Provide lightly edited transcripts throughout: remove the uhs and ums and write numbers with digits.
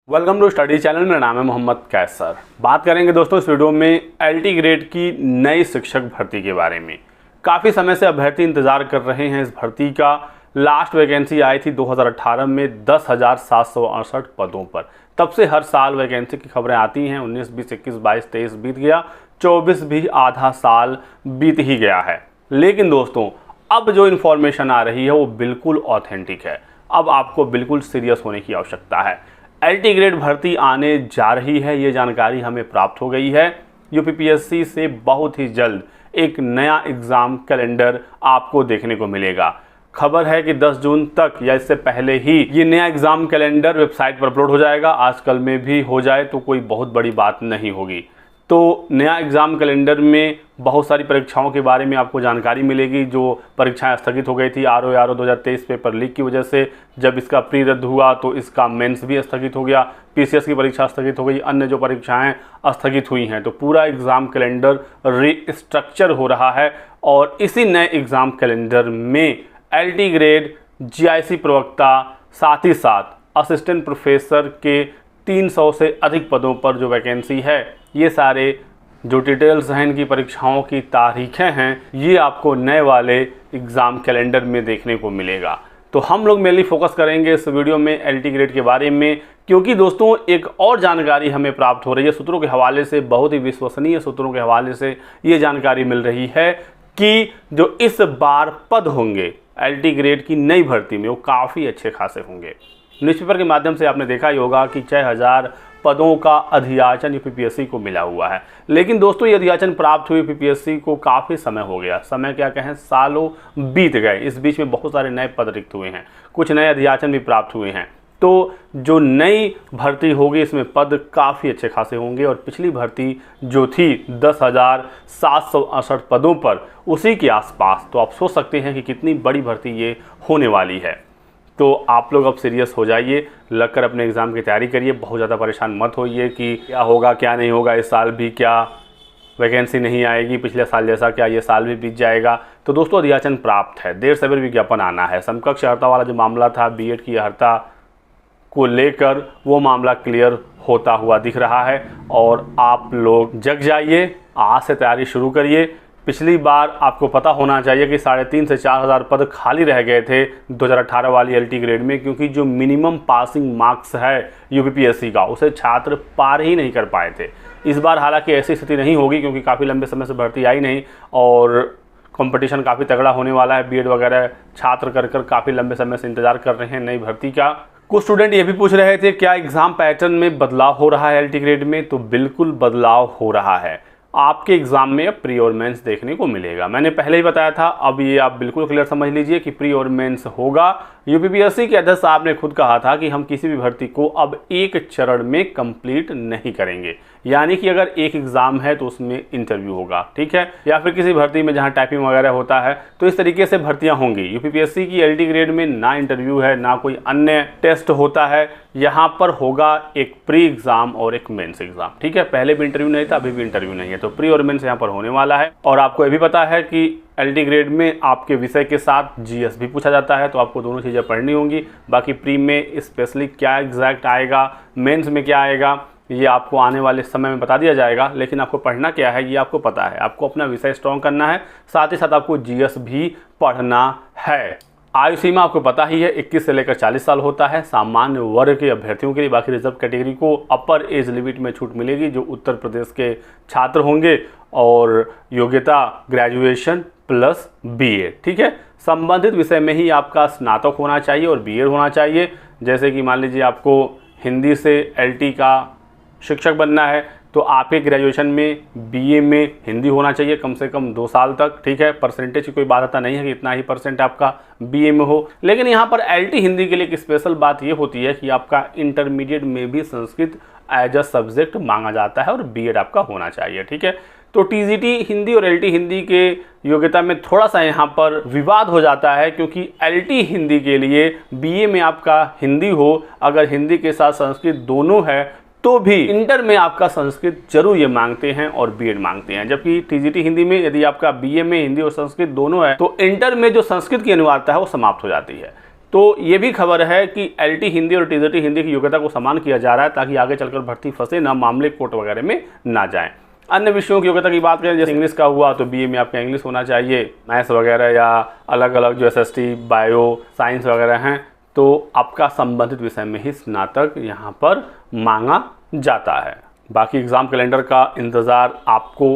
Welcome to study channel. मेरा नाम है मोहम्मद कैसर। बात करेंगे दोस्तों इस वीडियो में एलटी ग्रेड की नई शिक्षक भर्ती के बारे में। काफ़ी समय से अभ्यर्थी इंतजार कर रहे हैं इस भर्ती का। लास्ट वैकेंसी आई थी 2018 में 10,768 पदों पर। तब से हर साल वैकेंसी की खबरें आती हैं। 19, 20, 21, 22, 23 बीत गया, 24 भी आधा साल बीत ही गया है। लेकिन दोस्तों अब जो इन्फॉर्मेशन आ रही है वो बिल्कुल ऑथेंटिक है। अब आपको बिल्कुल सीरियस होने की आवश्यकता है। एलटी ग्रेड भर्ती आने जा रही है, ये जानकारी हमें प्राप्त हो गई है। यूपीपीएससी से बहुत ही जल्द एक नया एग्ज़ाम कैलेंडर आपको देखने को मिलेगा। खबर है कि 10 जून तक या इससे पहले ही ये नया एग्ज़ाम कैलेंडर वेबसाइट पर अपलोड हो जाएगा। आजकल में भी हो जाए तो कोई बहुत बड़ी बात नहीं होगी। तो नया एग्ज़ाम कैलेंडर में बहुत सारी परीक्षाओं के बारे में आपको जानकारी मिलेगी। जो परीक्षाएं स्थगित हो गई थी आरओ 2023 पेपर लीक की वजह से, जब इसका प्री रद्द हुआ तो इसका मेंस भी स्थगित हो गया। पीसीएस की परीक्षा स्थगित हो गई, अन्य जो परीक्षाएं स्थगित हुई हैं, तो पूरा एग्ज़ाम कैलेंडर रीस्ट्रक्चर हो रहा है। और इसी नए एग्ज़ाम कैलेंडर में एलटी ग्रेड, जीआईसी प्रवक्ता, साथ ही साथ असिस्टेंट प्रोफेसर के 300 से अधिक पदों पर जो वैकेंसी है, ये सारे जो डिटेल्स हैं, इनकी परीक्षाओं की तारीखें हैं, ये आपको नए वाले एग्ज़ाम कैलेंडर में देखने को मिलेगा। तो हम लोग मेनली फोकस करेंगे इस वीडियो में एलटी ग्रेड के बारे में, क्योंकि दोस्तों एक और जानकारी हमें प्राप्त हो रही है सूत्रों के हवाले से। बहुत ही विश्वसनीय सूत्रों के हवाले से ये जानकारी मिल रही है कि जो इस बार पद होंगे एलटी ग्रेड की नई भर्ती में, वो काफ़ी अच्छे खासे होंगे। न्यूज़पेपर के माध्यम से आपने देखा ही होगा कि 6,000 पदों का अधियाचन यूपीपीएससी को मिला हुआ है। लेकिन दोस्तों ये अधियाचन प्राप्त हुई यूपीपीएससी को काफ़ी समय हो गया। समय क्या कहें, सालों बीत गए। इस बीच में बहुत सारे नए पद रिक्त हुए हैं, कुछ नए अधियाचन भी प्राप्त हुए हैं। तो जो नई भर्ती होगी इसमें पद काफ़ी अच्छे खासे होंगे। और पिछली भर्ती जो थी 10,768 पदों पर, उसी के आसपास। तो आप सोच सकते हैं कि कितनी बड़ी भर्ती ये होने वाली है। तो आप लोग अब सीरियस हो जाइए, लगकर अपने एग्ज़ाम की तैयारी करिए। बहुत ज़्यादा परेशान मत होइए कि क्या होगा क्या नहीं होगा, इस साल भी क्या वैकेंसी नहीं आएगी, पिछले साल जैसा क्या ये साल भी बीत जाएगा। तो दोस्तों अधियाचन प्राप्त है, देर सवेर विज्ञापन आना है। समकक्ष अर्हता वाला जो मामला था बीएड की अर्हता को लेकर, वो मामला क्लियर होता हुआ दिख रहा है। और आप लोग जग जाइए, आज से तैयारी शुरू करिए। पिछली बार आपको पता होना चाहिए कि 3,500 से 4,000 पद खाली रह गए थे 2018 वाली एलटी ग्रेड में, क्योंकि जो मिनिमम पासिंग मार्क्स है यूपीपीएससी का, उसे छात्र पार ही नहीं कर पाए थे। इस बार हालांकि ऐसी स्थिति नहीं होगी, क्योंकि काफ़ी लंबे समय से भर्ती आई नहीं और कंपटीशन काफ़ी तगड़ा होने वाला है। बीएड वगैरह छात्र कर काफ़ी लंबे समय से इंतजार कर रहे हैं नई भर्ती का। कुछ स्टूडेंट ये भी पूछ रहे थे क्या एग्ज़ाम पैटर्न में बदलाव हो रहा है एलटी ग्रेड में। तो बिल्कुल बदलाव हो रहा है। आपके एग्ज़ाम में अब प्री और मेंस देखने को मिलेगा। मैंने पहले ही बताया था, अब ये आप बिल्कुल क्लियर समझ लीजिए कि प्री और मेंस होगा। यूपीपीएससी के अध्यक्ष साहब ने खुद कहा था कि हम किसी भी भर्ती को अब एक चरण में कंप्लीट नहीं करेंगे। यानी कि अगर एक एग्ज़ाम है तो उसमें इंटरव्यू होगा, ठीक है, या फिर किसी भर्ती में जहां टाइपिंग वगैरह होता है, तो इस तरीके से भर्तियां होंगी। यूपीपीएससी की एलटी ग्रेड में ना इंटरव्यू है, ना कोई अन्य टेस्ट होता है। यहाँ पर होगा एक प्री एग्ज़ाम और एक मेंस एग्ज़ाम, ठीक है। पहले भी इंटरव्यू नहीं था, अभी भी इंटरव्यू नहीं है। तो प्री और मेंस यहाँ पर होने वाला है। और आपको ये भी पता है कि एलटी ग्रेड में आपके विषय के साथ जीएस भी पूछा जाता है, तो आपको दोनों चीज़ें पढ़नी होंगी। बाकी प्री में स्पेशली क्या एग्जैक्ट आएगा, मेंस में क्या आएगा, ये आपको आने वाले समय में बता दिया जाएगा। लेकिन आपको पढ़ना क्या है ये आपको पता है। आपको अपना विषय स्ट्रॉन्ग करना है, साथ ही साथ आपको जीएस भी पढ़ना है। आयु सीमा आपको पता ही है, 21 से लेकर 40 साल होता है सामान्य वर्ग के अभ्यर्थियों के लिए। बाकी रिजर्व कैटेगरी को अपर एज लिमिट में छूट मिलेगी, जो उत्तर प्रदेश के छात्र होंगे। और योग्यता ग्रेजुएशन प्लस बीए, ठीक है। संबंधित विषय में ही आपका स्नातक होना चाहिए और बीएड होना चाहिए। जैसे कि मान लीजिए आपको हिंदी से एलटी का शिक्षक बनना है, तो आपके ग्रेजुएशन में बीए में हिंदी होना चाहिए कम से कम 2 साल तक, ठीक है। परसेंटेज की कोई बाध्यता नहीं है कि इतना ही परसेंट आपका बीए में हो। लेकिन यहाँ पर एलटी हिंदी के लिए एक स्पेशल बात ये होती है कि आपका इंटरमीडिएट में भी संस्कृत एज अ सब्जेक्ट मांगा जाता है और बीएड आपका होना चाहिए, ठीक है। तो टीजीटी हिंदी और एलटी हिंदी के योग्यता में थोड़ा सा यहाँ पर विवाद हो जाता है, क्योंकि एलटी हिंदी के लिए बीए में आपका हिंदी हो, अगर हिंदी के साथ संस्कृत दोनों है, तो भी इंटर में आपका संस्कृत जरूर ये मांगते हैं और बीएड मांगते हैं। जबकि टीजीटी हिंदी में यदि आपका बीए में हिंदी और संस्कृत दोनों है, तो इंटर में जो संस्कृत की अनिवार्यता है वो समाप्त हो जाती है। तो ये भी खबर है कि LT हिंदी और TGT हिंदी की योग्यता को समान किया जा रहा है ताकि आगे चलकर भर्ती फंसे ना, मामले कोर्ट वगैरह में ना जाएं। अन्य विषयों की योग्यता की बात करें, जैसे इंग्लिश का हुआ तो BA में आपका इंग्लिश होना चाहिए। मैथ्स वगैरह या अलग अलग जो SST, बायो, साइंस वगैरह हैं तो आपका संबंधित विषय में ही स्नातक यहाँ पर मांगा जाता है। बाकी एग्ज़ाम कैलेंडर का इंतज़ार आपको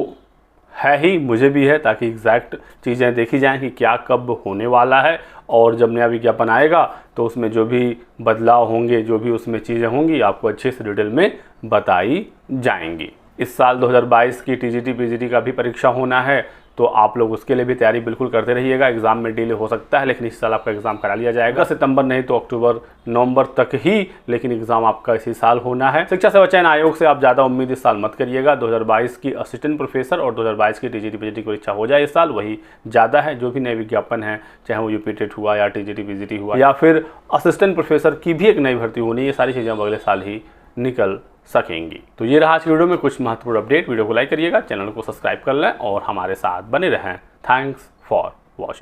है ही, मुझे भी है, ताकि एग्जैक्ट चीज़ें देखी जाएं कि क्या कब होने वाला है, और जब नया विज्ञापन आएगा तो उसमें जो भी बदलाव होंगे, जो भी उसमें चीज़ें होंगी, आपको अच्छे से डिटेल में बताई जाएंगी। इस साल 2022 की TGT PGT का भी परीक्षा होना है, तो आप लोग उसके लिए भी तैयारी बिल्कुल करते रहिएगा। एग्ज़ाम में डिले हो सकता है, लेकिन इस साल आपका एग्ज़ाम करा लिया जाएगा। सितंबर नहीं तो अक्टूबर नवंबर तक ही, लेकिन एग्ज़ाम आपका इसी साल होना है। शिक्षा सेवा चयन आयोग से आप ज़्यादा उम्मीद इस साल मत करिएगा। 2022 की असिस्टेंट प्रोफेसर और 2022 की TGT PGT की परीक्षा हो जाए इस साल, वही ज़्यादा है। जो भी नए विज्ञापन है, चाहे वो UP टेट हुआ या TGT PGT हुआ या फिर असिस्टेंट प्रोफेसर की भी एक नई भर्ती होनी, ये सारी चीज़ें अगले साल ही निकल सकेंगी। तो ये रहा आज की वीडियो में कुछ महत्वपूर्ण अपडेट। वीडियो को लाइक करिएगा, चैनल को सब्सक्राइब कर लें और हमारे साथ बने रहें। Thanks for watching.